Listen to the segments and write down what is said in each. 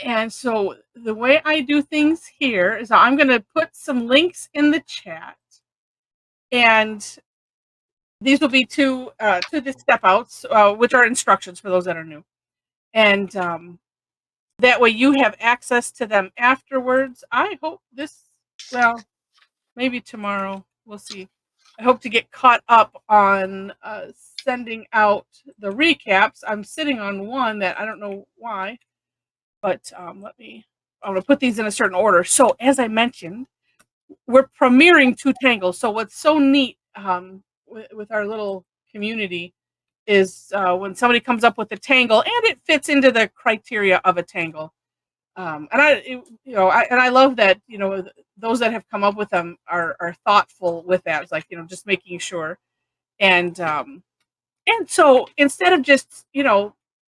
And so the way I do things here is I'm going to put some links in the chat, and these will be to the step outs, which are instructions for those that are new. And that way you have access to them afterwards. I hope well, maybe tomorrow. We'll see. I hope to get caught up on sending out the recaps. I'm sitting on one that I don't know why, but I'm going to put these in a certain order. So as I mentioned, we're premiering 2 tangles. So what's so neat with our little community is when somebody comes up with a tangle and it fits into the criteria of a tangle. And I love that, those that have come up with them are thoughtful with that. It's like, just making sure. And so instead of just,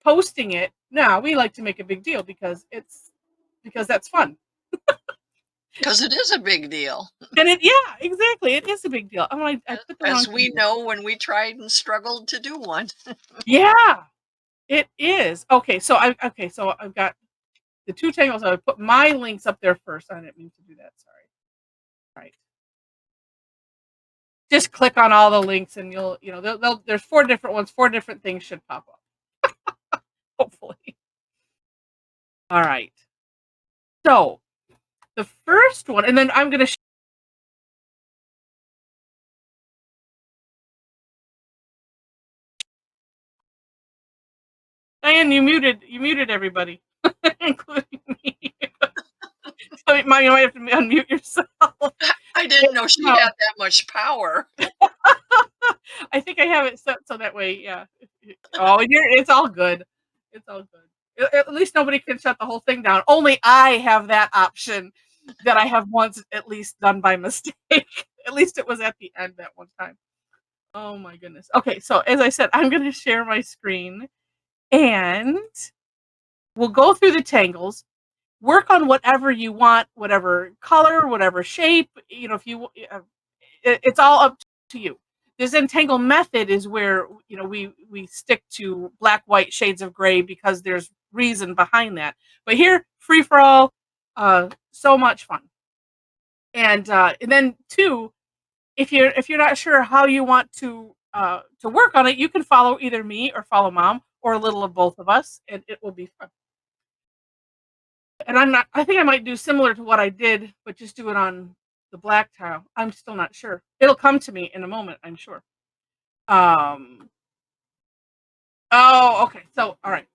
posting it, now we like to make a big deal because that's fun. Because it is a big deal. And yeah, exactly. It is a big deal. I put the as we know when we tried and struggled to do one. Yeah, it is. Okay, so I've got the 2 tangles. I would put my links up there first. I didn't mean to do that. Sorry. Right. Just click on all the links, and there's 4 different ones. 4 different things should pop up. Hopefully. All right. So the first one, and then I'm going to. Diane, you muted everybody, including me. So you might have to unmute yourself. I didn't know she had that much power. I think I have it set so that way, yeah. Oh, it's all good. It's all good. At least nobody can shut the whole thing down. Only I have that option that I have once at least done by mistake. At least it was at the end that one time. Oh my goodness. Okay, so as I said, I'm going to share my screen, and we'll go through the tangles. Work on whatever you want, whatever color, whatever shape. If you, it's all up to you. The Zentangle method is where we stick to black, white, shades of gray because there's reason behind that. But here, free for all, so much fun. And then 2, if you're not sure how you want to work on it, you can follow either me or follow Mom or a little of both of us, and it will be fun. And I think I might do similar to what I did, but just do it on the black tile. I'm still not sure. It'll come to me in a moment, I'm sure. Oh, okay. So, all right.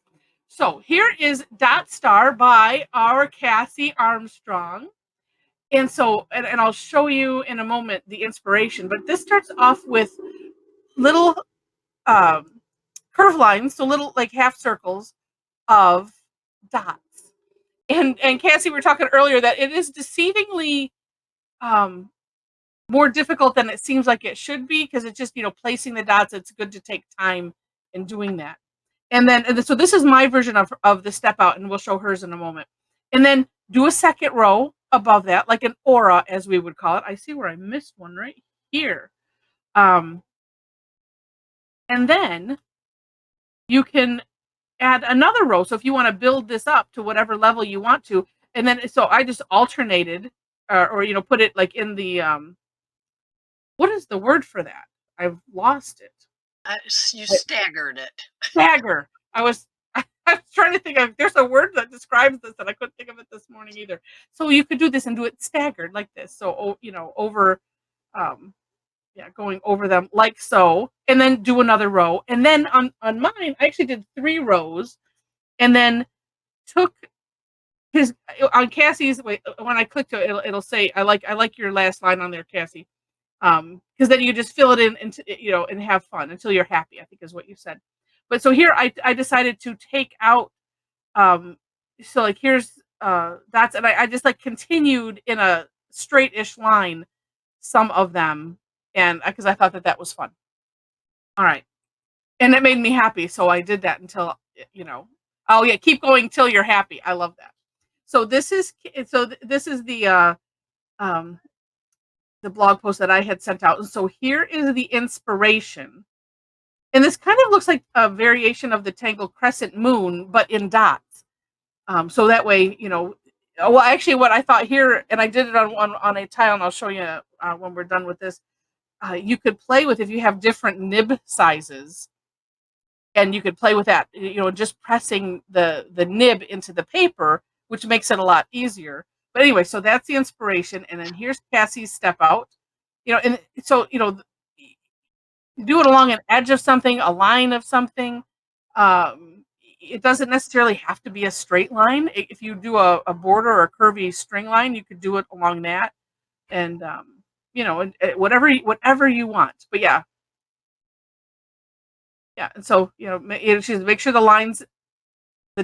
So here is DotzStar by our Cassie Armstrong. And so, and I'll show you in a moment the inspiration, but this starts off with little curve lines, so little like half circles of dots. And Cassie, we were talking earlier that it is deceivingly more difficult than it seems like it should be, because it's just placing the dots. It's good to take time in doing that. And so this is my version of the step out, and we'll show hers in a moment. And then do a second row above that, like an aura, as we would call it. I see where I missed one right here. And then you can add another row. So if you want to build this up to whatever level you want to, and then so I just alternated, or put it like in the what is the word for that? I've lost it. You staggered it. Stagger. I was trying to think of. There's a word that describes this, and I couldn't think of it this morning either. So you could do this and do it staggered like this. So over, going over them like so, and then do another row. And then on mine, I actually did 3 rows, and then took on Cassie's. Wait, when I clicked it, it'll say I like your last line on there, Cassie. Because then you just fill it in and have fun until you're happy, I think is what you said. But so here I decided to take out so like here's that's, and I just like continued in a straight-ish line some of them, and because I thought that was fun. All right. And it made me happy, so I did that until oh yeah, keep going till you're happy. I love that. So this is the blog post that I had sent out. And so here is the inspiration. And this kind of looks like a variation of the Tangle Crescent Moon, but in dots. So that way, well, actually, what I thought here, and I did it on a tile, and I'll show you when we're done with this. You could play with if you have different nib sizes, and you could play with that. Just pressing the nib into the paper, which makes it a lot easier. But anyway, so that's the inspiration, and then here's Cassie's step out. And so do it along an edge of something, a line of something. It doesn't necessarily have to be a straight line. If you do a border or a curvy string line, you could do it along that, and whatever you want. But yeah. And so make sure the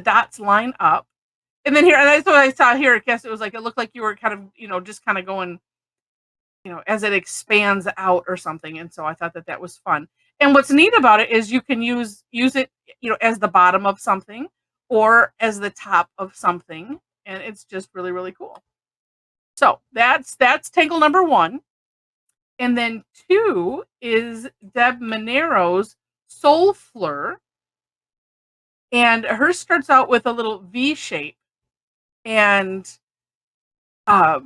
dots line up, and then here, and that's what I saw here. I guess it was like it looked like you were kind of just kind of going, as it expands out or something. And so I thought that was fun. And what's neat about it is you can use it, as the bottom of something or as the top of something. And it's just really, really cool. So that's tangle number 1. And then 2 is Debbie Minero's Solfluer. And hers starts out with a little V shape. And I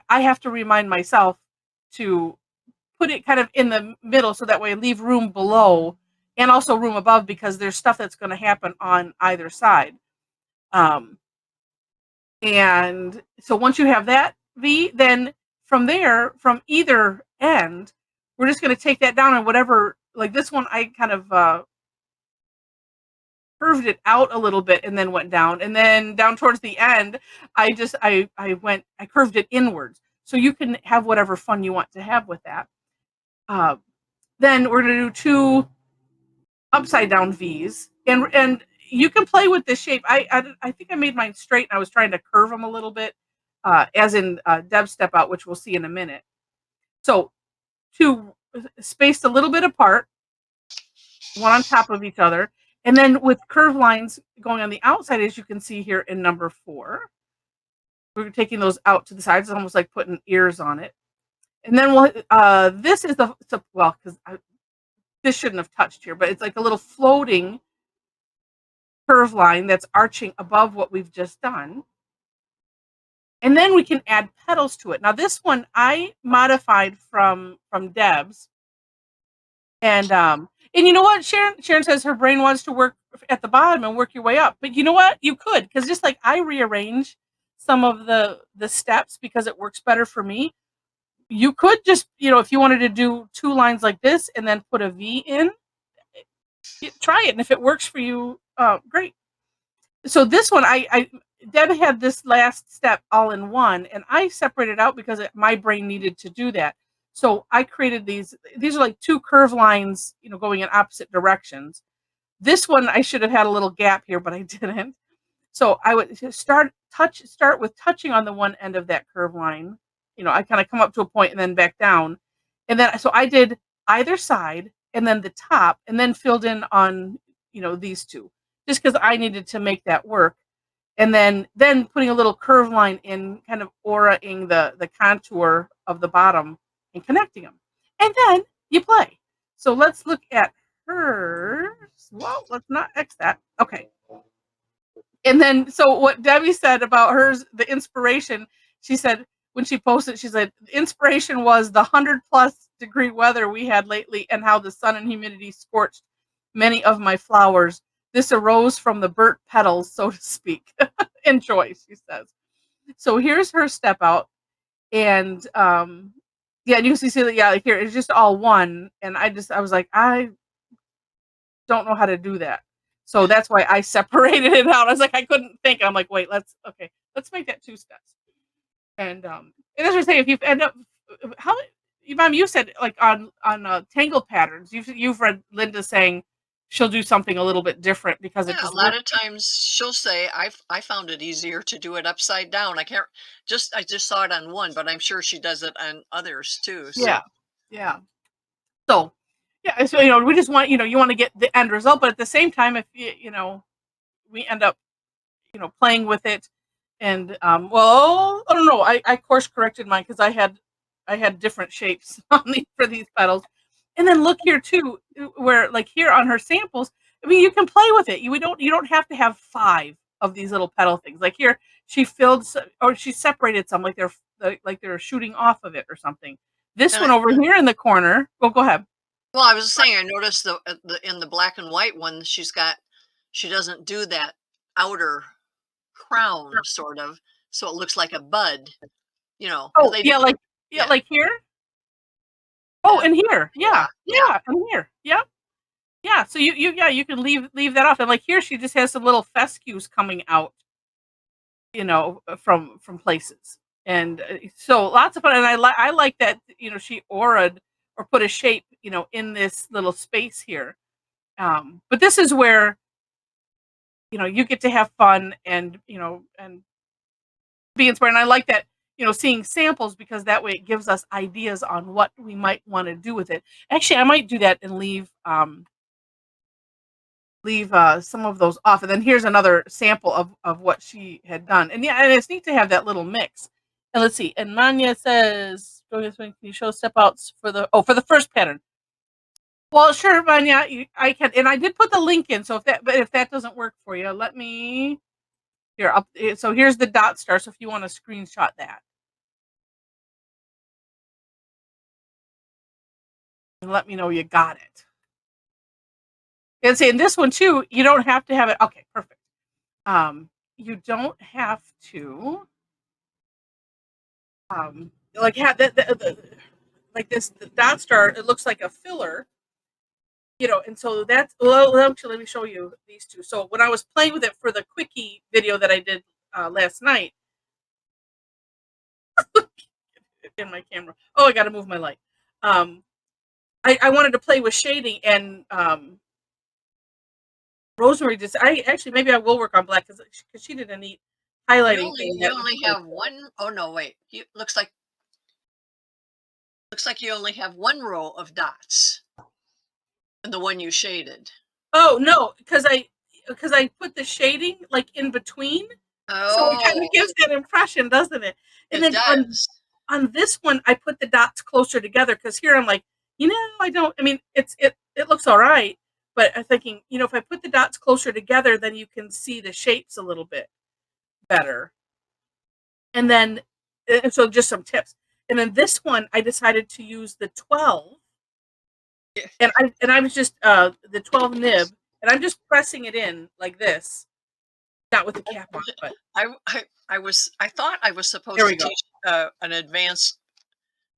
have to remind myself to put it kind of in the middle, so that way I leave room below and also room above, because there's stuff that's going to happen on either side. And so once you have that V, then from there, from either end, we're just going to take that down, and whatever, like this one, I kind of curved it out a little bit and then went down, and then down towards the end, I curved it inwards. So you can have whatever fun you want to have with that. Then we're going to do 2 upside down V's, and you can play with this shape. I think I made mine straight, and I was trying to curve them a little bit, as in Deb's step out, which we'll see in a minute. So 2 spaced a little bit apart, one on top of each other, and then with curved lines going on the outside, as you can see here in number 4. We're taking those out to the sides. It's almost like putting ears on it. And then this is because this shouldn't have touched here, but it's like a little floating curve line that's arching above what we've just done. And then we can add petals to it. Now this one I modified from Deb's. And you know what? Sharon says her brain wants to work at the bottom and work your way up. But you know what? You could, because just like I rearrange some of the steps because it works better for me. You could just, if you wanted to do 2 lines like this and then put a V in, try it. And if it works for you, great. So this one, Deb had this last step all in one, and I separated out because my brain needed to do that. So I created these are like 2 curve lines, going in opposite directions. This one, I should have had a little gap here, but I didn't. So I would start with touching on the one end of that curve line. I kind of come up to a point and then back down. And then, so I did either side and then the top, and then filled in on, these 2, just because I needed to make that work. And then putting a little curve line in, kind of auraing the contour of the bottom and connecting them. And then you play. So let's look at hers. Well, let's not X that. Okay. And then, so what Debbie said about hers, the inspiration, she said, when she posted, she said, the inspiration was the 100+ degree weather we had lately and how the sun and humidity scorched many of my flowers. This arose from the burnt petals, so to speak. Enjoy, she says. So here's her step out. And and you can see that, like here, it's just all one. And I was like, I don't know how to do that. So that's why I separated it out. I was like, I couldn't think. I'm like, wait, let's make that 2 steps. And as I was saying, if you end up, Mom, you said like on tangle patterns, you've read Linda saying she'll do something a little bit different because it just a lot of times she'll say, I found it easier to do it upside down. I just saw it on one, but I'm sure she does it on others too. So. Yeah. So we just want, you want to get the end result, but at the same time, if we end up playing with it, and well, I don't know, I course corrected mine because I had different shapes for these petals. And then look here too, where like here on her samples, I mean, you can play with it. You don't have to have 5 of these little petal things. Like here, she filled or she separated some, like they're shooting off of it or something. This And one over here in the corner. Well, go ahead. well, I was saying, I noticed the in the black and white one, she doesn't do that outer crown sort of, so it looks like a bud, because Oh, they yeah, yeah, like here. Oh, yeah, and here. yeah, Yeah, yeah. yeah, and here. Yep. Yeah. So you can leave that off. And like here, she just has some little fescues coming out, from places. And so lots of fun. And I like that, she auraed or put a shape, in this little space here. But this is where, you get to have fun and be inspired. And I like that, seeing samples, because that way it gives us ideas on what we might want to do with it. Actually, I might do that and leave some of those off. And then here's another sample of what she had done. And yeah, and it's neat to have that little mix. And let's see. And Manya says, can you show step outs for the first pattern? Well, sure, Manya, I can. And I did put the link in. So if that doesn't work for you, let me here. So here's the DotzStar. So if you want to screenshot that, and let me know you got it. And say in this one too, you don't have to have it. Okay, perfect. You don't have to like have like this the DotzStar. It looks like a filler, and so that's well. Actually, let me show you these two. So when I was playing with it for the quickie video that I did last night in my camera. Oh, I got to move my light. Um, I wanted to play with shading, and Rosemary just. I actually maybe I will work on black because she did a neat highlighting thing. You only have one. Oh no, wait. Looks like you only have one row of dots, and the one you shaded. Oh no, because I put the shading like in between, so it kind of Oh, gives that impression, doesn't it? And it then does. on this one, I put the dots closer together because here I'm like, I don't. I mean, it looks all right, but I'm thinking, if I put the dots closer together, then you can see the shapes a little bit better. And then, so just some tips. And then this one, I decided to use the 12, Yeah. and I was just the 12 nib, and I'm just pressing it in like this, not with the cap on, but I thought I was there supposed we to go. teach an advanced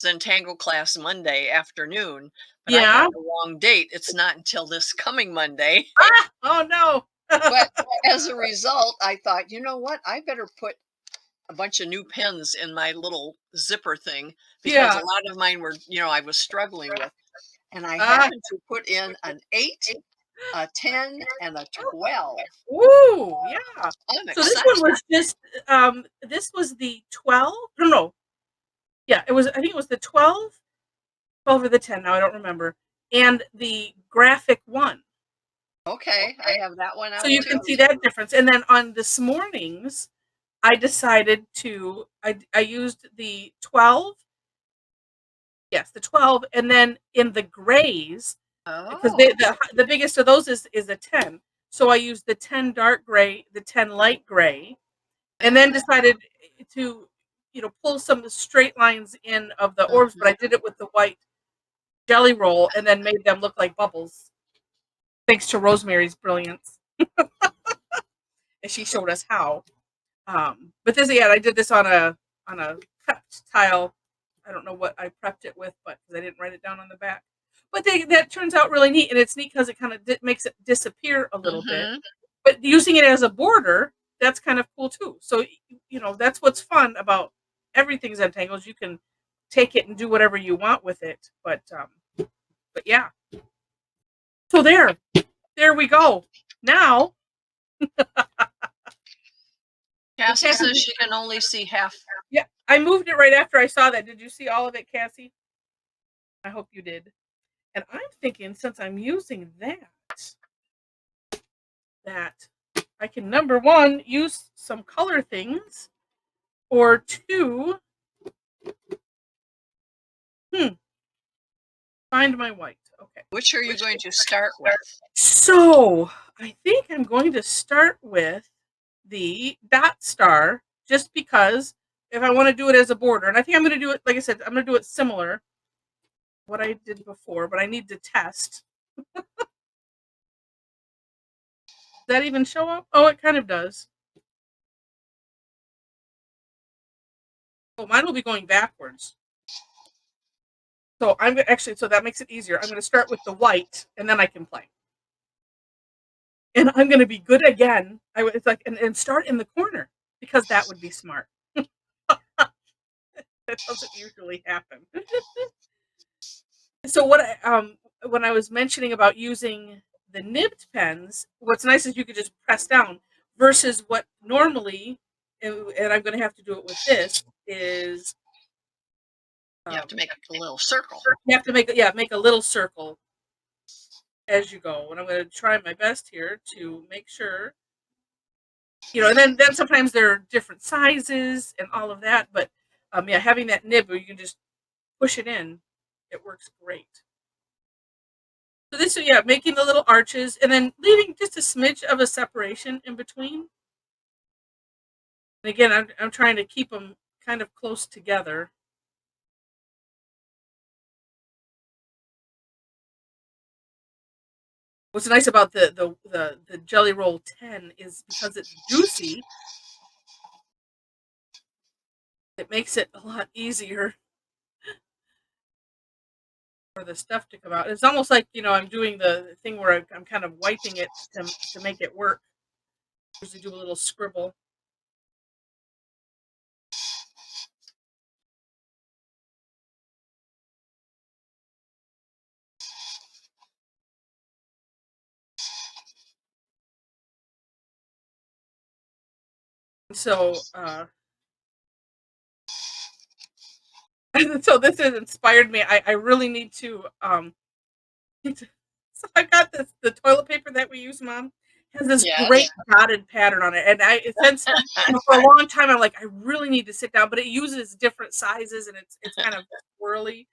Zentangle class Monday afternoon, but I had Yeah. the wrong date. It's not until this coming Monday. Ah! Oh no. But as a result, I thought, you know what? I better put a bunch of new pens in my little zipper thing because a Yeah. lot of mine were, I was struggling with. And I Ah. happened to put in an 8, a 10, and a 12. Ooh, yeah. I'm So this one excited. was just this was the 12. No. Yeah, I think it was the 12 or the 10. Now I don't remember. And the graphic one. Okay, I have that one So out you too. can see that difference. And then on this morning's, I decided I used the 12. Yes, the 12, and then in the grays, because Oh. the biggest of those is a 10. So I used the 10 dark gray, the 10 light gray, and then decided to pull some straight lines in of the orbs, but I Mhm. did it with the white jelly roll and then made them look like bubbles. Thanks to Rosemary's brilliance, and she showed us how. But this, yeah, I did this on a prepped tile. I don't know what I prepped it with, but because I didn't write it down on the back. But that turns out really neat, and it's neat because it kind of makes it disappear a little bit. Mhm. But using it as a border, that's kind of cool too. So that's what's fun about everything Zentangles. You can take it and do whatever you want with it. But yeah. So there we go. Now, Cassie Cassie, says she can only see half. yeah, I moved it right after I saw that. Did you see all of it, Cassie? I hope you did. And I'm thinking, since I'm using that I can, number one, use some color things, or two, Find my white. Okay. Which are you going to start with? So I think I'm going to start with the DotzStar just because if I want to do it as a border, and I think I'm going to do it, like I said, I'm going to do it similar what I did before, but I need to test. Does that even show up? Oh, it kind of does. Oh, mine will be going backwards. So I'm actually, so that makes it easier. I'm going to start with the white, and then I can play. And I'm going to be good again. It's like, and start in the corner because that would be smart. That doesn't usually happen. So when I was mentioning about using the nibbed pens, what's nice is you could just press down versus what normally, and I'm going to have to do it with this, is You have to make a little circle. you have to make a little circle as you go. And I'm going to try my best here to make sure, and then sometimes there are different sizes and all of that, but yeah, having that nib where you can just push it in, it works great. So this, yeah, making the little arches and then leaving just a smidge of a separation in between. And again, I'm trying to keep them kind of close together. What's nice about the Jelly Roll 10 is because it's juicy, it makes it a lot easier for the stuff to come out. It's almost like, I'm doing the thing where I'm kind of wiping it to make it work. Usually do a little scribble. So so this has inspired me. I really need to so I got the toilet paper that we use, Mom, has this great dotted pattern on it. And since for a long time I'm like, I really need to sit down, but it uses different sizes and it's kind of swirly.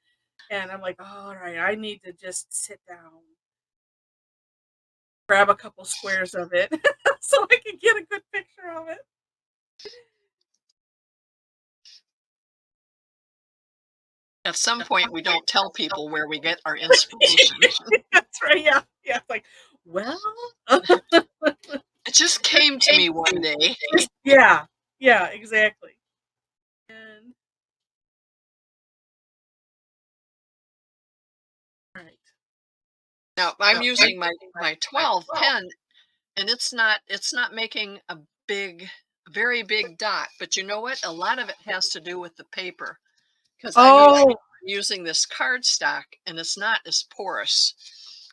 And I'm like, all right, I need to just sit down, grab a couple squares of it so I can get a good picture of it. At some point, we don't tell people where we get our inspiration. That's right. Yeah. Yeah. It's like, well, it just came to me one day. Yeah. Yeah, exactly. And right. Now I'm using my 12 pen, and it's not making a very big dot. But you know what? A lot of it has to do with the paper, because I'm using this cardstock, and it's not as porous.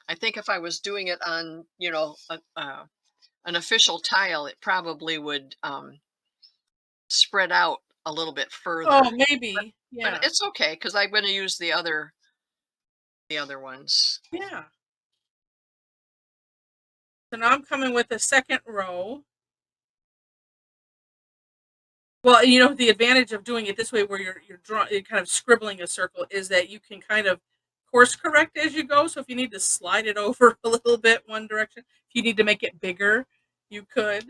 I think if I was doing it on, an official tile, it probably would spread out a little bit further. Oh, maybe. Yeah. But it's okay because I'm going to use the other ones. Yeah. So now I'm coming with the second row. Well, the advantage of doing it this way, where you're kind of scribbling a circle, is that you can kind of course correct as you go. So if you need to slide it over a little bit one direction, if you need to make it bigger, you could.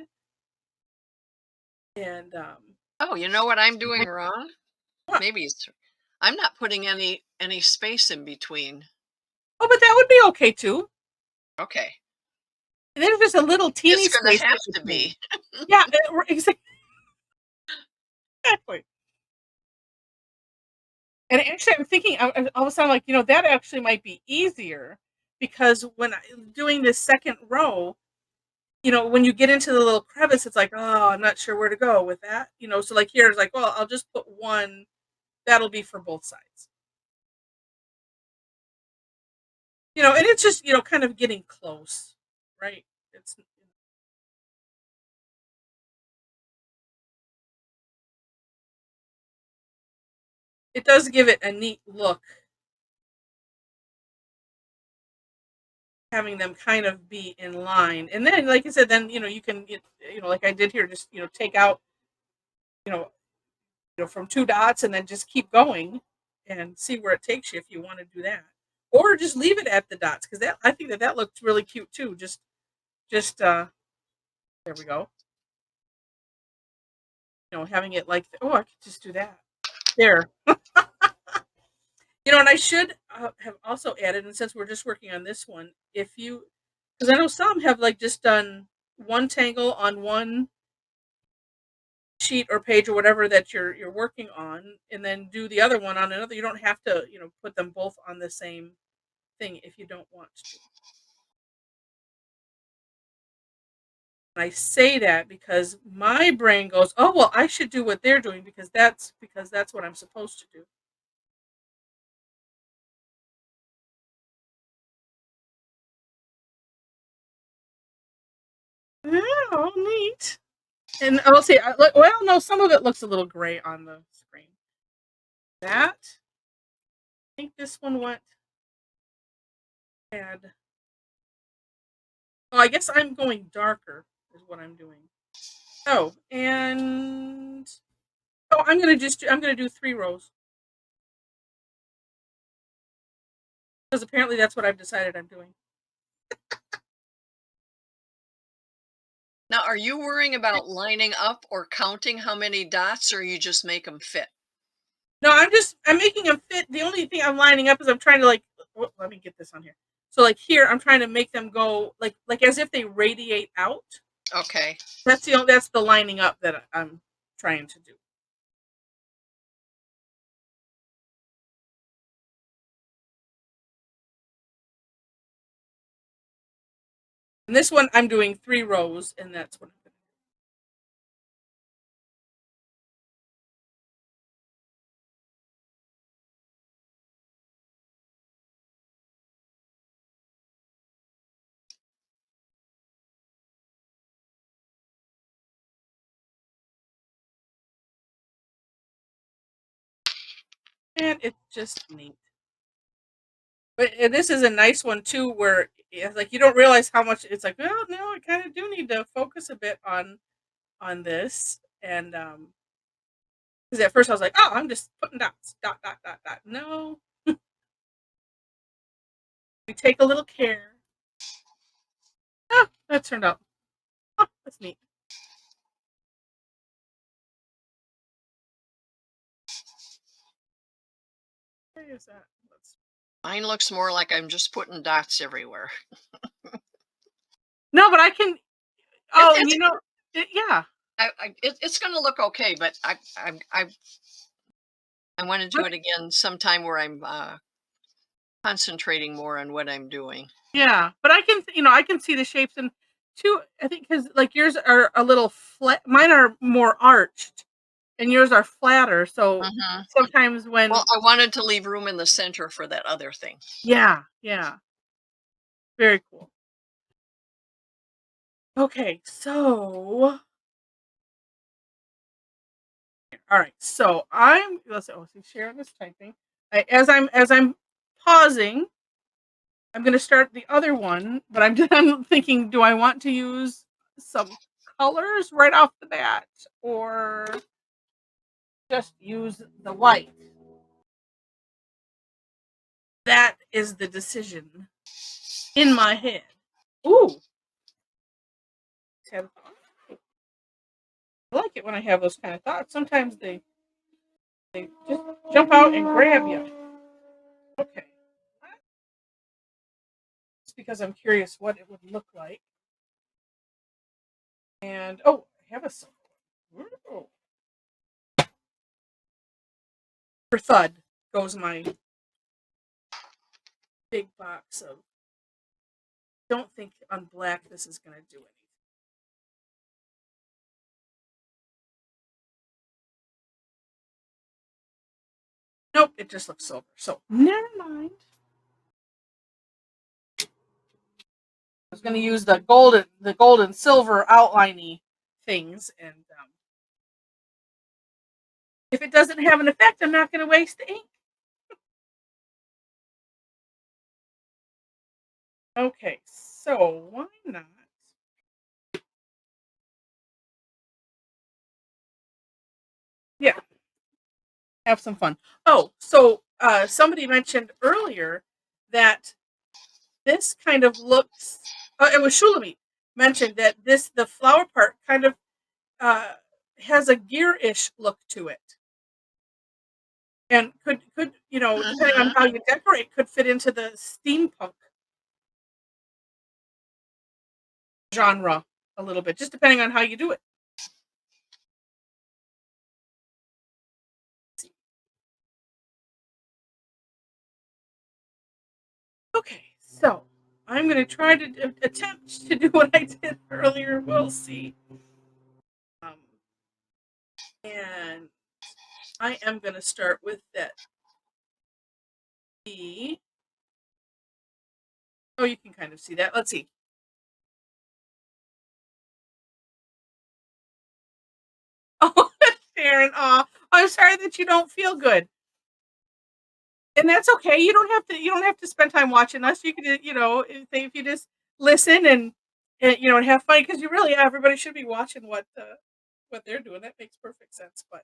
And oh, you know what I'm doing wrong? What? Maybe I'm not putting any space in between. Oh, but that would be okay too. Okay. And there's just a little teeny space. It's going to have to be. Yeah, exactly. And actually, I'm thinking, all of a sudden, like, that actually might be easier because when doing this second row, when you get into the little crevice, it's like, oh, I'm not sure where to go with that. So like here, it's like, well, I'll just put one. That'll be for both sides. And it's just, kind of getting close, right? It does give it a neat look, having them kind of be in line. And then, like I said, then, you can, like I did here, just, take out, from 2 dots and then just keep going and see where it takes you if you want to do that. or just leave it at the dots, because that, I think that looks really cute too. Just there we go. Having it like, oh, I could just do that there. And I should have also added, and since we're just working on this one, because I know some have like just done one tangle on one sheet or page or whatever that you're working on, and then do the other one on another. You don't have to, put them both on the same thing if you don't want to. And I say that because my brain goes, oh well, I should do what they're doing because that's what I'm supposed to do. Oh, neat. And I'll say, well, no, some of it looks a little gray on the screen. I think this one went. And oh, I guess I'm going darker is what I'm doing. Oh, and I'm gonna do 3 rows because apparently that's what I've decided I'm doing. Now, are you worrying about lining up or counting how many dots, or you just make them fit? No, I'm making them fit. The only thing I'm lining up is I'm trying to let me get this on here. So like here, I'm trying to make them go like as if they radiate out. Okay. That's the lining up that I'm trying to do. And this one I'm doing 3 rows, and that's what I'm going to do. And it's just neat. But this is a nice one too, where it's like you don't realize how much it's like. Well, no, I kind of do need to focus a bit on this, and because at first I was like, oh, I'm just putting dots, dot dot dot dot. No, we take a little care. Ah, that turned out. Oh, that's neat. Where is that? Mine looks more like I'm just putting dots everywhere. No, but I can. Oh, It's, yeah. it's going to look okay, but I want to do it again sometime where I'm concentrating more on what I'm doing. Yeah, but I can see the shapes, and too, I think because like yours are a little flat, mine are more arched, and yours are flatter. So sometimes Well, when, I wanted to leave room in the center for that other thing. yeah, very cool. Okay, so all right, so let's see, Sharon is typing. As I'm pausing, I'm going to start the other one, but I'm thinking, do I want to use some colors right off the bat, or just use the white? That is the decision in my head. Ooh, I like it when I have those kind of thoughts. Sometimes they just jump out and grab you. Okay, just because I'm curious what it would look like. And I have a song. For thud goes my big box of. Don't think on black this is going to do anything. Nope, it just looks silver. So never mind. I was going to use the gold and silver outliney things, and if it doesn't have an effect, I'm not going to waste the ink. Okay, so why not? Yeah, have some fun. Oh, so somebody mentioned earlier that this kind of looks. It was Shulamit mentioned that the flower part kind of has a gear-ish look to it, and could depending on Mhm. how you decorate, could fit into the steampunk genre a little bit, just depending on how you do it. Okay, so I'm going to try to attempt to do what I did earlier. We'll see. Um, and I am going to start with that B. Oh, you can kind of see that. Let's see. Oh, Sharon, I'm sorry that you don't feel good. And that's okay. You don't have to spend time watching us. You can if you just listen and have fun, because you really, everybody should be watching what they're doing. That makes perfect sense, but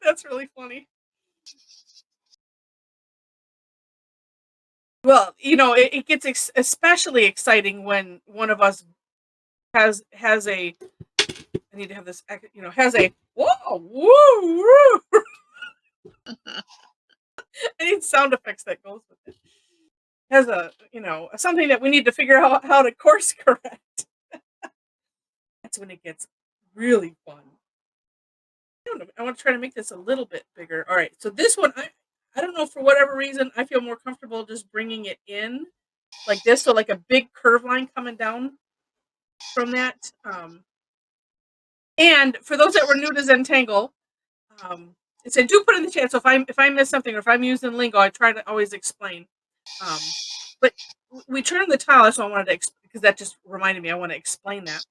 that's really funny. Well, it gets especially exciting when one of us has a. I need to have this. Has a whoa woo woo. I need sound effects that goes with it. Has a something that we need to figure out how to course correct. That's when it gets really fun. I don't know. I want to try to make this a little bit bigger. All right. So this one, I don't know, for whatever reason, I feel more comfortable just bringing it in like this. So like a big curve line coming down from that. And for those that were new to Zentangle, it said do put in the chat. So if I miss something or if I'm using lingo, I try to always explain. But we turn the tile. That's what I wanted to because that just reminded me. I want to explain that.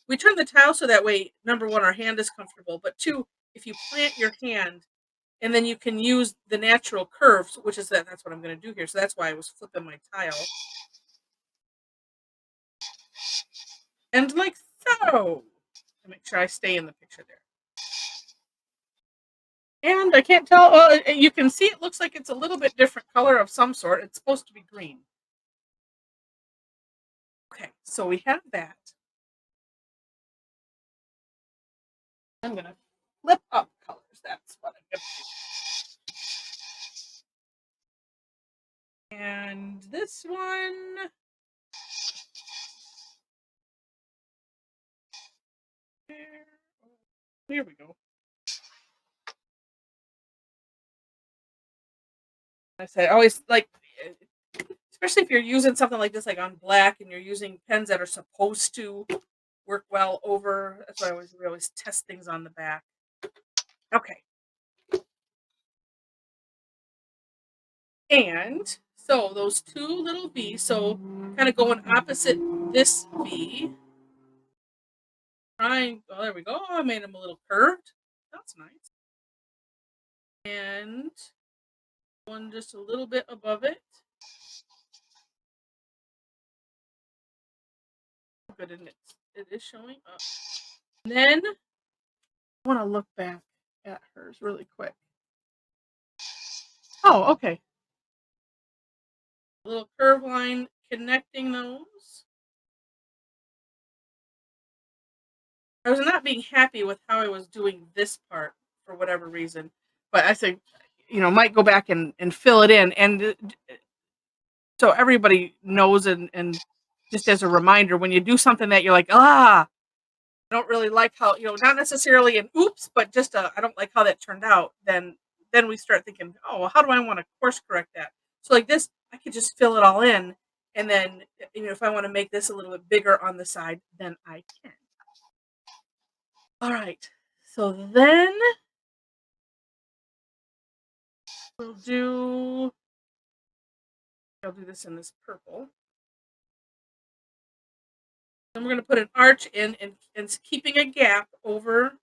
We turn the tile so that way, number one, our hand is comfortable. But two, if you plant your hand, and then you can use the natural curves, which is that's what I'm going to do here. So that's why I was flipping my tile. And like so. Make sure I stay in the picture there. And I can't tell. Well, you can see it looks like it's a little bit different color of some sort. It's supposed to be green. Okay, so we have that. I'm going to flip up colors. That's what I'm going to do. And this one. Here we go. I said, I always like, especially if you're using something like this, like on black, and you're using pens that are supposed to work well over. That's why we always test things on the back. Okay. And so those two little V's, so kind of going opposite this V. Triangle. Oh, there we go. I made them a little curved. That's nice. And one just a little bit above it. Good, and it is showing up. And then I want to look back at hers really quick. Oh, okay. A little curve line connecting those. I was not being happy with how I was doing this part for whatever reason, but I said, might go back and fill it in. And so everybody knows, and just as a reminder, when you do something that you're like, I don't really like how, not necessarily an oops, but just I don't like how that turned out, then we start thinking, oh, well, how do I want to course correct that? So like this, I could just fill it all in. And then, if I want to make this a little bit bigger on the side, then I can. All right. So then I'll do this in this purple. Then we're going to put an arch in and keeping a gap over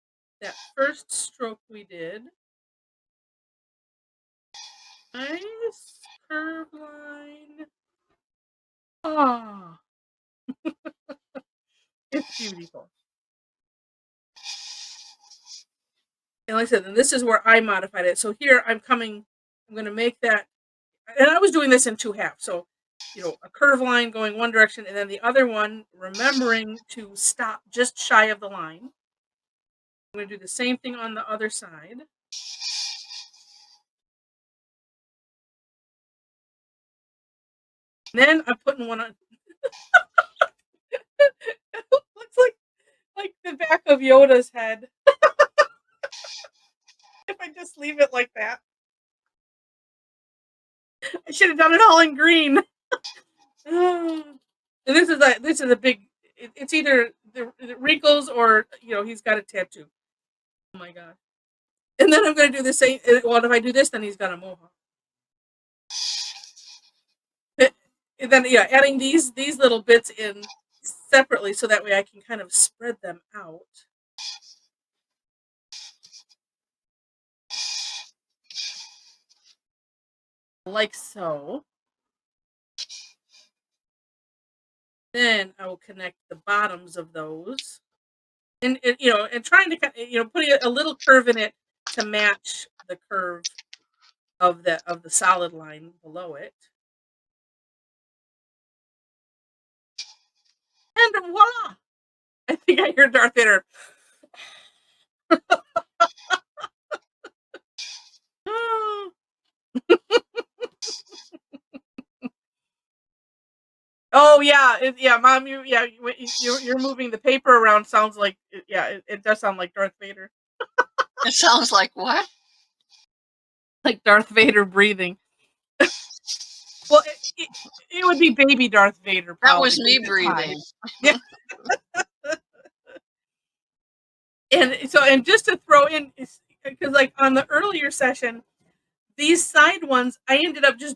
that first stroke we did. Nice curve line. Ah, it's beautiful. And like I said, and this is where I modified it. So here I'm going to make that and I was doing this in 2 halves. So, a curve line going one direction, and then the other one, remembering to stop just shy of the line. I'm going to do the same thing on the other side. And then I'm putting one on. It looks like the back of Yoda's head. If I just leave it like that. I should have done it all in green. And this is a big. It's either the wrinkles or he's got a tattoo. Oh my god! And then I'm gonna do the same. Well, if I do this, then he's got a mohawk. And then adding these little bits in separately so that way I can kind of spread them out. Like so. Then I will connect the bottoms of those. And trying to putting a little curve in it to match the curve of the solid line below it. And voila! I think I hear Darth Vader. Oh yeah, Mom, you're moving the paper around. Sounds like it does sound like Darth Vader. It sounds like what? Like Darth Vader breathing. Well, it would be baby Darth Vader. Probably. That was me breathing. Yeah. And just to throw in, because like on the earlier session, these side ones, I ended up just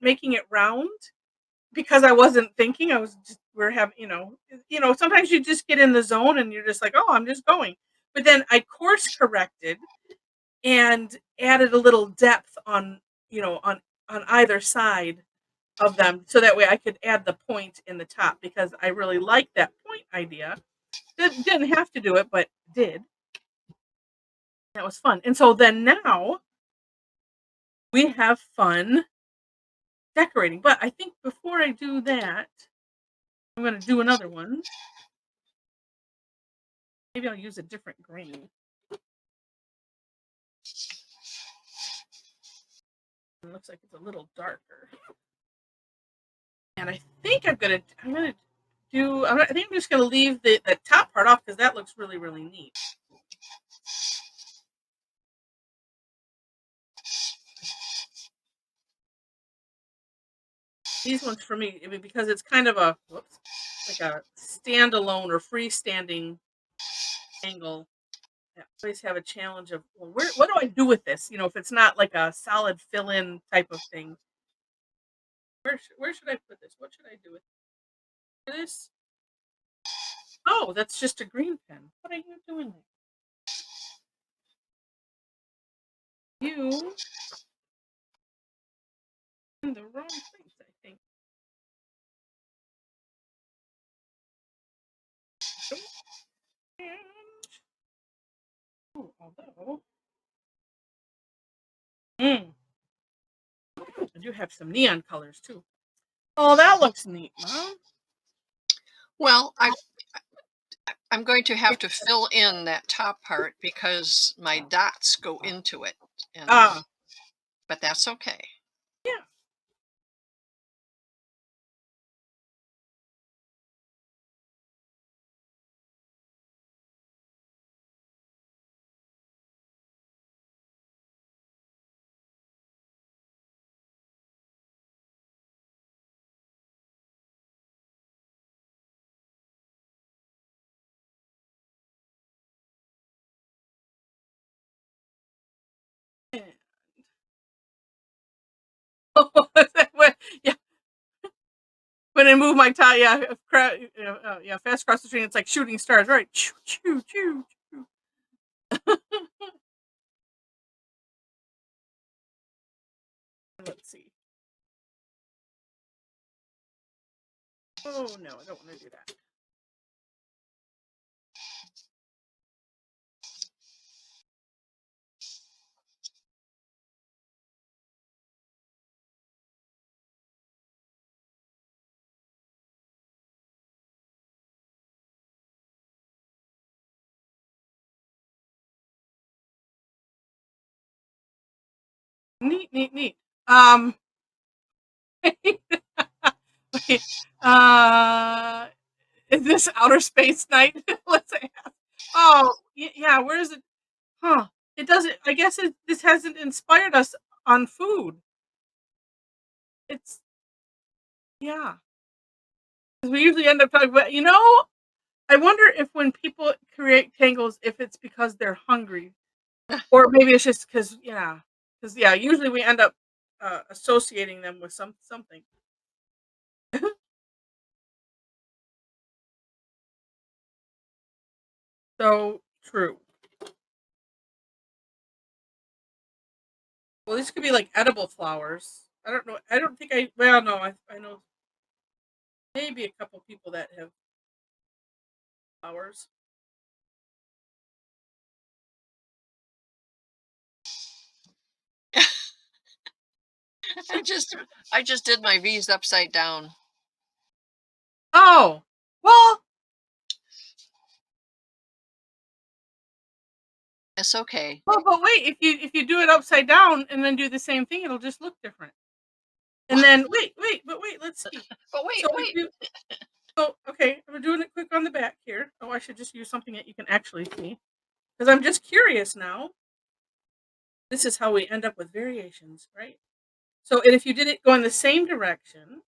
making it round because I wasn't thinking. We're having, sometimes you just get in the zone and you're just like, oh, I'm just going. But then I course corrected and added a little depth on either side of them, so that way I could add the point in the top because I really like that point idea. Didn't have to do it, but did. That was fun. And so then now we have fun decorating. But I think before I do that, I'm going to do another one. Maybe I'll use a different green. It looks like it's a little darker. And I think I think I'm just going to leave the top part off because that looks really, really neat. These ones for me, because it's kind of like a standalone or freestanding angle. I always have a challenge of, well, what do I do with this? If it's not like a solid fill-in type of thing. Where should I put this? What should I do with this? Oh, that's just a green pen. What are you doing there? You in the wrong place, I think. Although I do have some neon colors too. Oh, that looks neat, Mom. Well, I'm going to have to fill in that top part because my dots go into it. But that's okay. Yeah. Yeah. When I move my tie, fast across the street, it's like shooting stars, right? Choo, choo, choo, choo. Let's see. Oh no, I don't want to do that. Neat, neat, neat. Wait, uh, is this outer space night? Let's say. Oh, yeah. Where is it? Huh? It doesn't. I guess this hasn't inspired us on food. It's yeah. 'Cause we usually end up talking about. I wonder if when people create tangles, if it's because they're hungry, or maybe it's just because yeah. Usually we end up associating them with something. So true. Well, these could be like edible flowers. I don't know. I don't think I. Well, no. I know maybe a couple people that have flowers. I just I just did my V's upside down. Oh, well, It's okay. but wait. If you do it upside down and then do the same thing, it'll just look different. And then but wait. Let's see. But wait, So if wait. you so okay, we're doing it quick on the back here. Oh, I should just use something that you can actually see because I'm just curious now. This is how we end up with variations, right? So, and if you did it go in the same direction,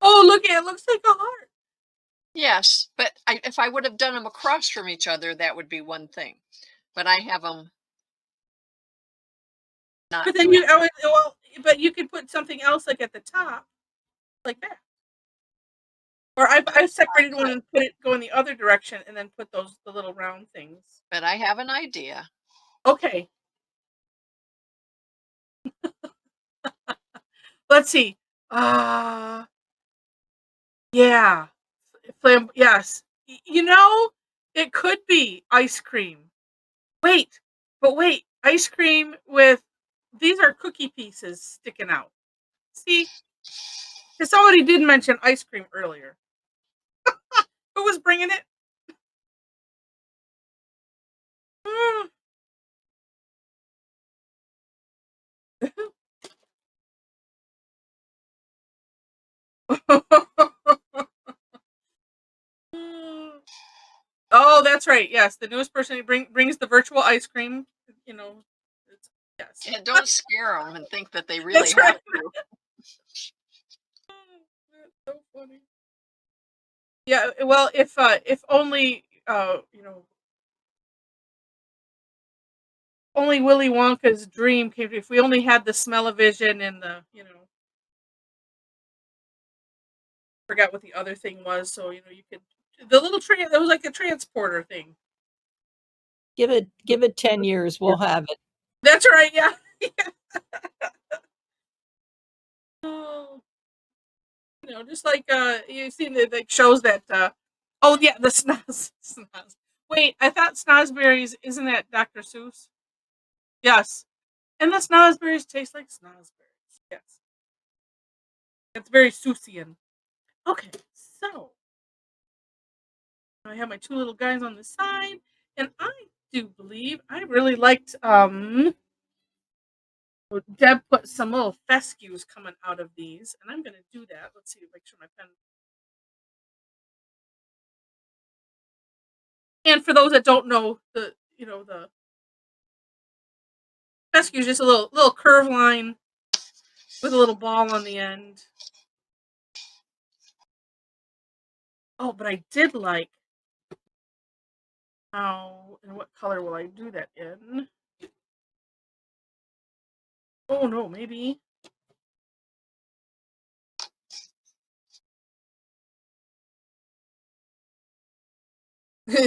oh look, it looks like a heart. Yes, but if I would have done them across from each other, that would be one thing. But I have them not But then doing. but you could put something else like at the top, like that. Or I separated one and put it go in the other direction, and then put the little round things. But I have an idea. Okay, let's see. Uh yeah, yes. It could be ice cream. Wait, but wait, ice cream with these are cookie pieces sticking out. See, because somebody did mention ice cream earlier. Who was bringing it? Mm. Oh, that's right. Yes, the newest person who brings the virtual ice cream. You know, it's, yes, And don't scare them and think that they really that's right. have to. That's so funny. Yeah, well, if only only Willy Wonka's dream came. If we only had the smell-o-vision and the forgot what the other thing was. So you could the little train. That was like a transporter thing. Give it 10 years, we'll have it. That's right. Yeah. Oh, just like you've seen the like shows that. Oh yeah, the snoz. Wait, I thought snozberries isn't that Dr. Seuss? Yes, and the snozberries taste like snozberries. Yes, it's very Seussian. Okay, so I have my two little guys on the side, and I do believe I really liked Deb put some little fescues coming out of these, and I'm gonna do that. Let's see, make sure my pen. And for those that don't know, the fescue is just a little curve line with a little ball on the end. Oh, but I did like how and what color will I do that in? Oh no, maybe.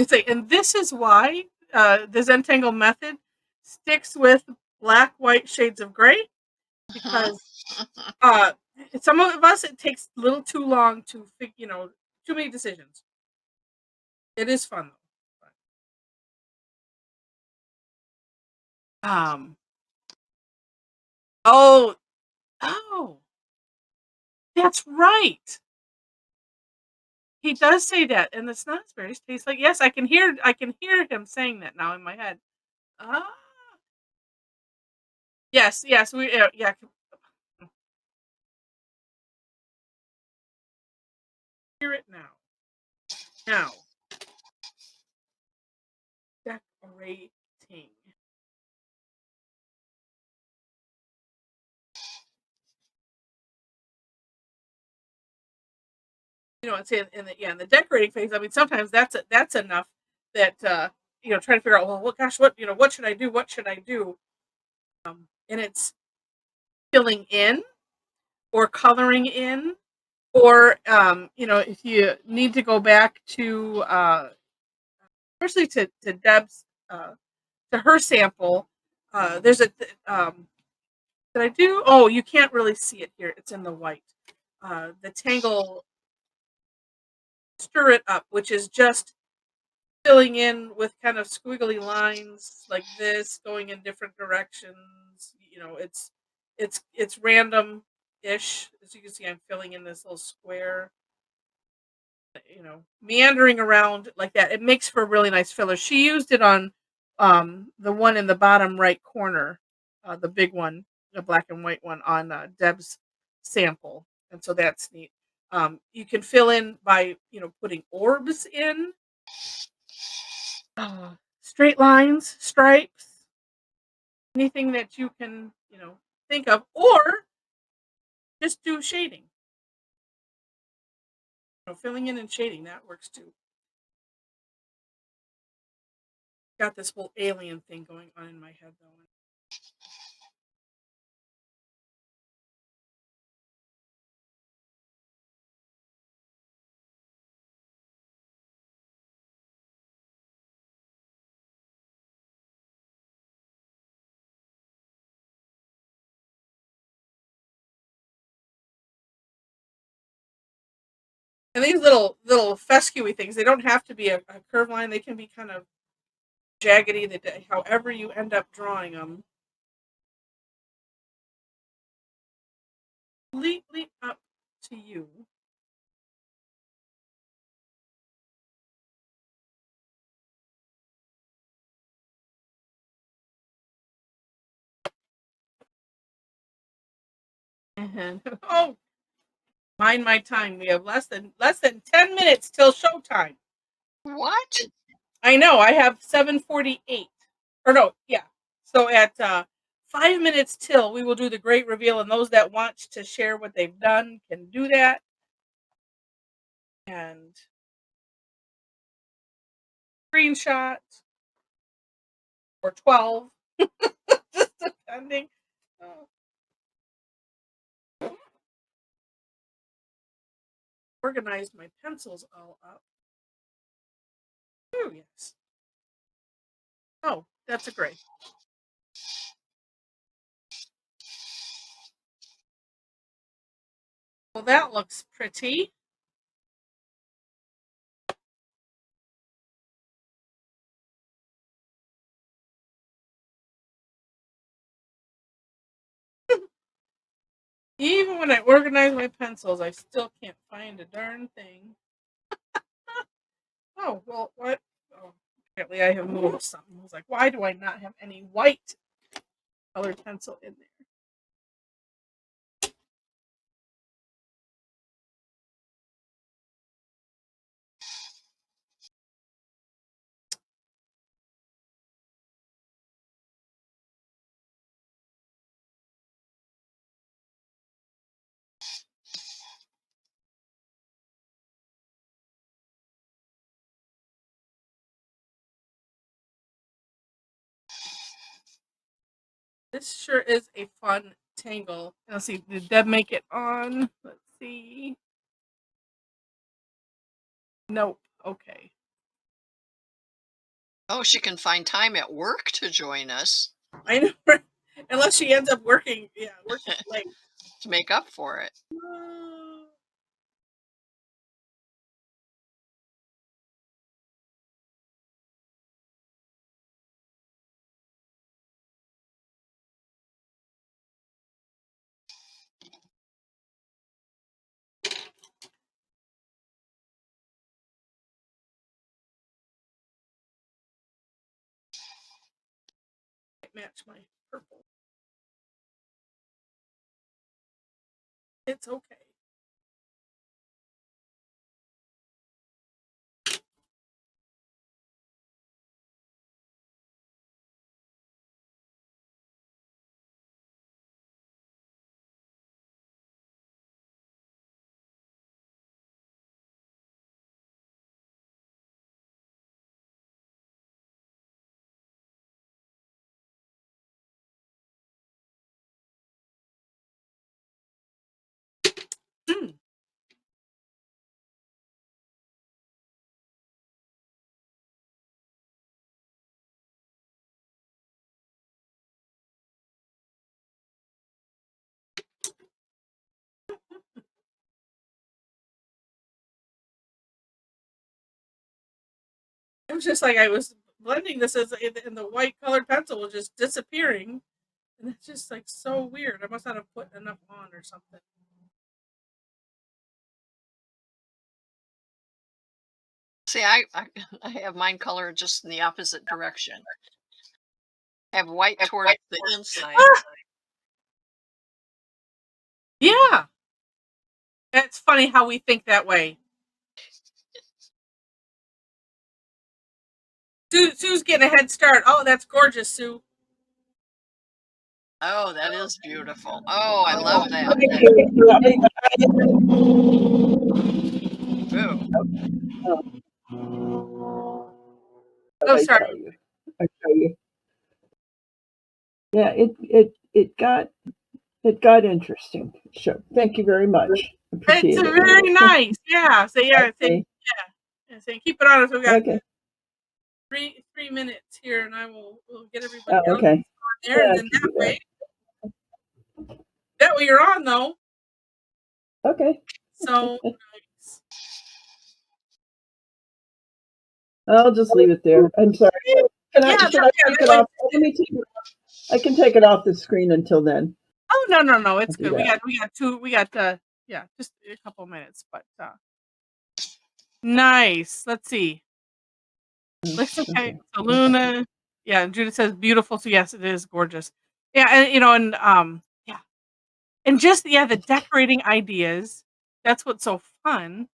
Say, and this is why the Zentangle method sticks with black, white shades of gray because uh, some of us it takes a little too long to too many decisions. It is fun though. Oh, oh, that's right. He does say that, and the snozzberries taste like, yes, I can hear him saying that now in my head. Ah, yes, we yeah. Hear it now. Now, decorating. It's in the decorating phase. I mean, sometimes that's enough that trying to figure out, well, gosh, what should I do? What should I do? And it's filling in or coloring in, or if you need to go back to especially to Deb's to her sample, there's a did I do? Oh, you can't really see it here. It's in the white. The Tangle Stir It Up, which is just filling in with kind of squiggly lines like this, going in different directions. It's random ish. As you can see, I'm filling in this little square. Meandering around like that. It makes for a really nice filler. She used it on the one in the bottom right corner, the big one, the black and white one on Deb's sample, and so that's neat. You can fill in by putting orbs in, straight lines, stripes, anything that you can think of, or just do shading. Filling in and shading, that works too. Got this whole alien thing going on in my head though. And these little fescue things, they don't have to be a curved line. They can be kind of jaggedy, however you end up drawing them. Completely up to you. And oh, mind my time. We have less than 10 minutes till showtime. What? I know. I have 7:48. Or no, yeah. So at 5 minutes till, we will do the great reveal, and those that want to share what they've done can do that. And screenshot or 12, just depending. Oh. Organized my pencils all up. Oh, yes. Oh, that's a gray. Well, that looks pretty. Even when I organize my pencils, I still can't find a darn thing. Oh, well, what? Oh, apparently I have moved something. I was like, why do I not have any white colored pencil in there? This sure is a fun tangle. Let's see, did Deb make it on? Let's see. Nope. Okay. Oh, she can find time at work to join us I know. Unless she ends up working late. to make up for it. quite match my purple. It's okay. Mm. It was just like I was blending this and the white colored pencil was just disappearing. And it's just like so weird. I must not have put enough on or something. See, I have mine colored just in the opposite direction. I have white towards the inside. Yeah. It's funny how we think that way. Sue's getting a head start. Oh, that's gorgeous, Sue. Oh, that is beautiful. Oh, I love that. Ooh. Oh, sorry. I tell you. Yeah, it got interesting. So thank you very much. Appreciate It's it. very nice. Yeah. So yeah, Okay. keep it on us. We got Okay. 3 minutes here, and we'll get everybody else Okay. on there, and then that way you're on though. Okay. So nice. I'll just leave it there. I'm sorry. Should I take it off? Let me take it off. I can take it off the screen until then. Oh no, it's good. We got just a couple minutes, but nice. Let's see. Okay. So Luna, yeah, and Judith says beautiful. So yes, it is gorgeous. Yeah, and yeah, and just the decorating ideas. That's what's so fun.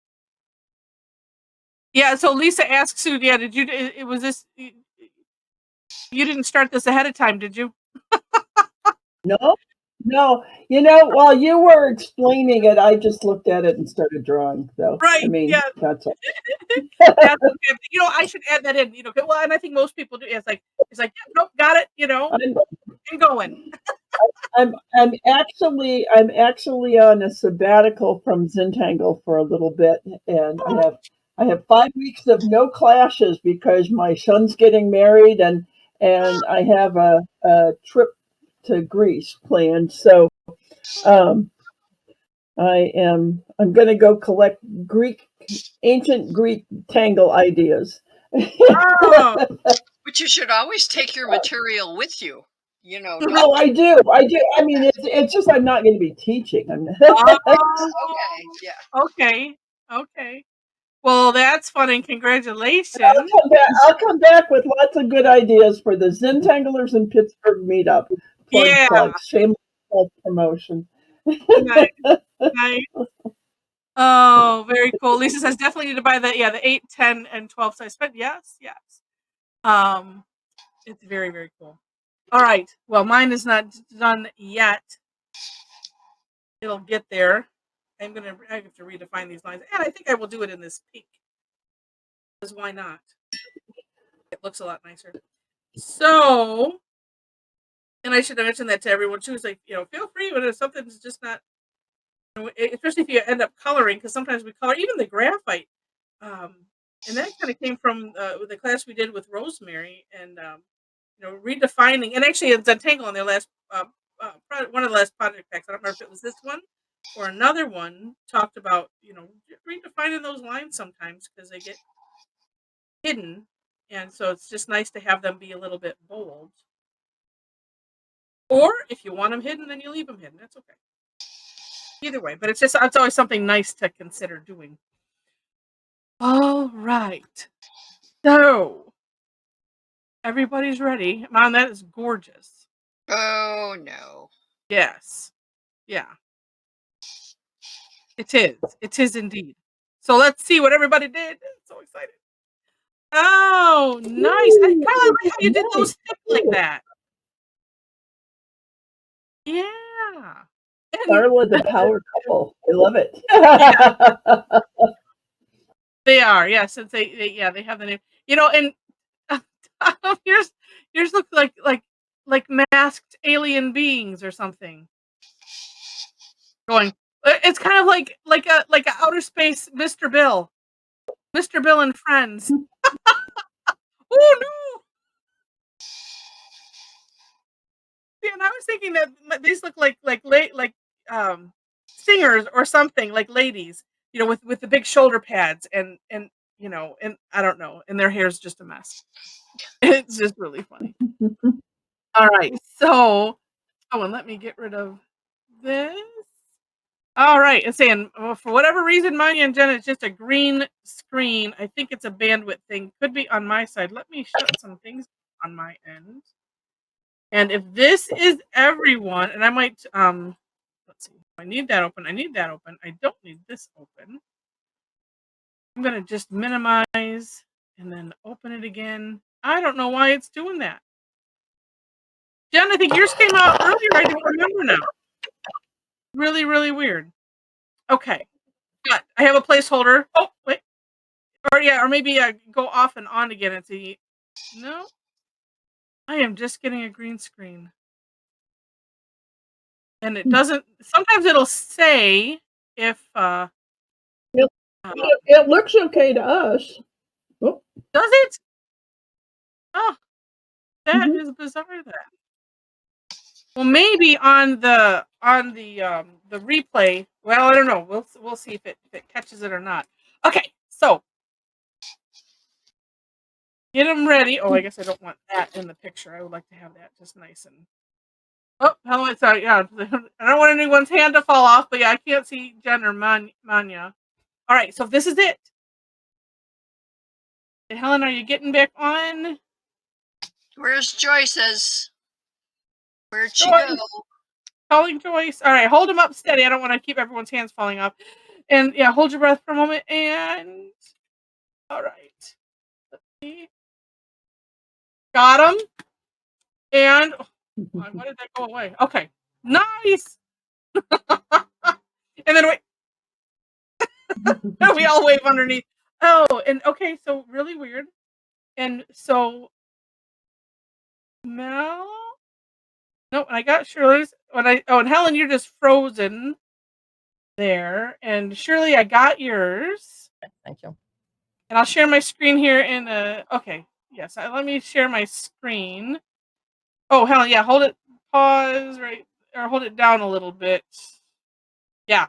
Yeah. So Lisa asks Sue, yeah, did you? It was this. You didn't start this ahead of time, did you? No. While you were explaining it, I just looked at it and started drawing. So right. I mean, yeah. that's all. That's okay. I should add that in. Well, and I think most people do. It's like, yeah, nope, got it. And going. I'm actually on a sabbatical from Zentangle for a little bit, and I have 5 weeks of no classes because my son's getting married, and I have a trip to Greece planned. So I'm going to go collect ancient Greek tangle ideas. Oh. But you should always take your material with you. No, I do. I mean, it's just I'm not going to be teaching. Okay. Okay. Well, that's fun and congratulations. I'll come back with lots of good ideas for the Zentanglers in Pittsburgh meetup. Plug. Shameless self-promotion. Nice. Oh, very cool. Lisa says definitely need to buy the 8, 10, and 12 size pen. Yes. It's very, very cool. All right. Well, mine is not done yet. It'll get there. I have to redefine these lines, and I think I will do it in this pink. Because why not? It looks a lot nicer. So, and I should have mentioned that to everyone too. It's like, feel free when something's just not, especially if you end up coloring, because sometimes we color even the graphite. And that kind of came from the class we did with Rosemary, and redefining. And actually, in Zentangle, on their last one of the last project packs, I don't remember if it was this one or another one, talked about redefining those lines sometimes because they get hidden, and so it's just nice to have them be a little bit bold. Or if you want them hidden, then you leave them hidden. That's okay. Either way, but it's always something nice to consider doing. All right. So Everybody's ready. Mom, that is gorgeous. Oh no. Yes. Yeah. It is. It is indeed. So let's see what everybody did. I'm so excited. Oh, nice. I kind of like how you did those thick like that. Yeah. And Darla, the power couple. I love it. they are, yeah, since they have the name. You know, and yours look like masked alien beings or something. Going. It's kind of like a outer space Mr. Bill. Mr. Bill and Friends. Oh no. See, and I was thinking that these look like singers or something, like ladies, you know, with the big shoulder pads and you know, and I don't know, and their hair's just a mess. It's just really funny. All right, so and let me get rid of this. All right, it's saying for whatever reason, Manya and Jen, it's just a green screen. I think it's a bandwidth thing. Could be on my side. Let me shut some things on my end. And if this is everyone, and I might let's see. I need that open. I need that open. I don't need this open. I'm gonna just minimize and then open it again. I don't know why it's doing that. Jen, I think yours came out earlier. I don't remember now. Really, really weird. Okay. But I have a placeholder. Oh, wait. Or maybe go off and on again and see. No. I am just getting a green screen. And it doesn't sometimes it'll say if It looks okay to us. Oh. Does it? Oh, that is bizarre. That. Well, maybe on the replay. Well, I don't know. We'll see if it catches it or not. Okay, so get them ready. Oh, I guess I don't want that in the picture. I would like to have that just nice and. Oh, hello. Sorry. Yeah, I don't want anyone's hand to fall off, but yeah, I can't see Jen or Manya. All right, so this is it. Helen, are you getting back on? Where's Joyce's? Where'd she go? Calling Joyce. All right, hold them up steady. I don't want to keep everyone's hands falling off. And yeah, hold your breath for a moment. And all right, let's see. Got them. And why did that go away? Okay, nice. And then we all wave underneath. Oh, and okay, so really weird. And so Mel. No, I got Shirley's. And Helen, you're just frozen there. And Shirley, I got yours. Thank you. And I'll share my screen here in okay. Yes, let me share my screen. Oh, Helen, yeah, hold it, pause, right, or hold it down a little bit. Yeah.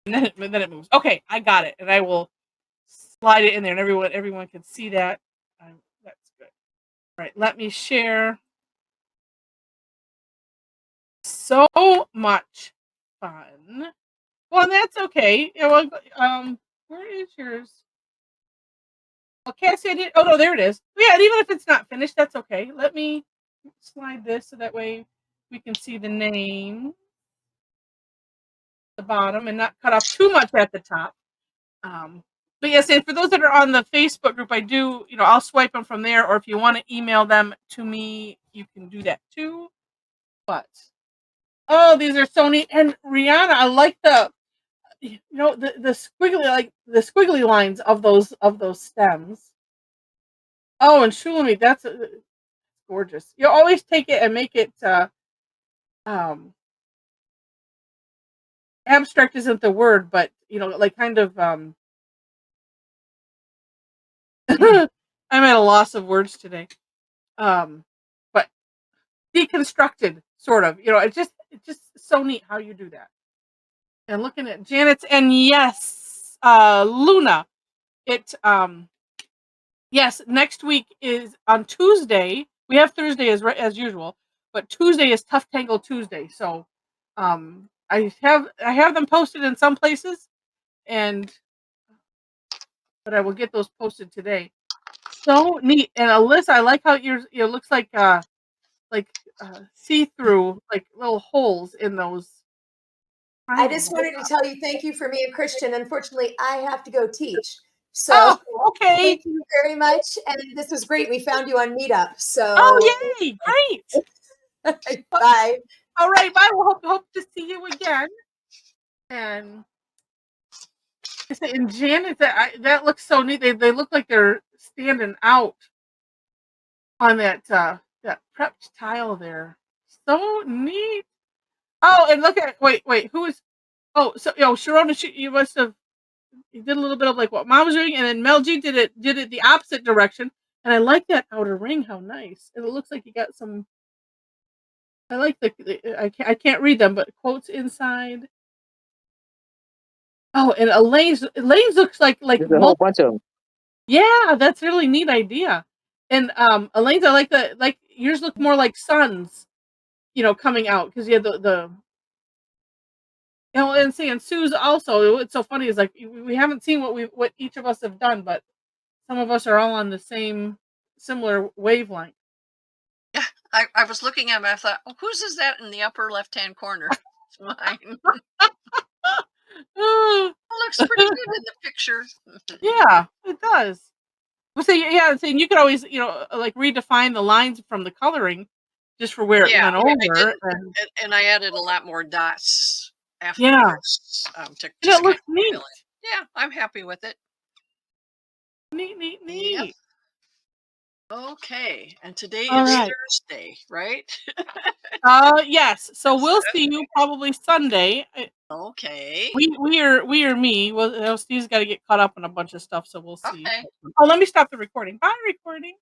And then it moves. Okay, I got it. And I will slide it in there and everyone can see that. That's good. All right, let me share. So much fun. Well, that's okay. Yeah, well, where is yours? Well, Cassie, I did. Oh no, there it is. Yeah, and even if it's not finished, that's okay. Let me slide this so that way we can see the name, the bottom, and not cut off too much at the top. But yes, and for those that are on the Facebook group, I do. I'll swipe them from there, or if you want to email them to me, you can do that too. But oh, these are so neat. And Rihanna, I like the the squiggly lines of those stems. Oh, and Shulamit, that's gorgeous. You always take it and make it abstract isn't the word, but like kind of I'm at a loss of words today. But deconstructed sort of. It's just so neat how you do that. And looking at Janet's, and yes, Luna. Yes, next week is on Tuesday. We have Thursday as usual, but Tuesday is Tough Tangle Tuesday. So, I have them posted in some places, but I will get those posted today. So neat. And Alyssa, I like how yours looks like see-through, like little holes in those. I just wanted to tell you thank you for me and Christian. Unfortunately, I have to go teach. So Oh, okay. thank you very much. And this was great. We found you on Meetup. So Oh, yay! Great. bye. All right, bye. We'll hope to see you again. And Janet, that looks so neat. They look like they're standing out on that prepped tile there. So neat. Oh, and look at wait, who is? Oh, so Sharona, you must have. You did a little bit of like what Mom was doing, and then Mel G did it the opposite direction. And I like that outer ring. How nice! And it looks like you got some. I like I can't read them, but quotes inside. Oh, and Elaine's looks like There's a whole bunch of them. yeah, that's a really neat idea. And Elaine's, I like yours look more like suns, coming out because you had the and seeing Sue's also. What's so funny is like we haven't seen what each of us have done, but some of us are all on the similar wavelength. Yeah, I was looking at him. I thought, oh, whose is that in the upper left-hand corner? It's mine. Oh, It looks pretty good in the picture. yeah, it does. Well, and you could always, like redefine the lines from the coloring just for where it went over. And I added a lot more dots afterwards. Yeah. To it looks neat. Yeah, I'm happy with it. Neat. Yep. Okay, and today All is right. Thursday, right? Yes. So we'll see you probably Sunday. Okay. We are me. Well, Steve's got to get caught up on a bunch of stuff, so we'll see. Okay. Oh, let me stop the recording. Bye, recording.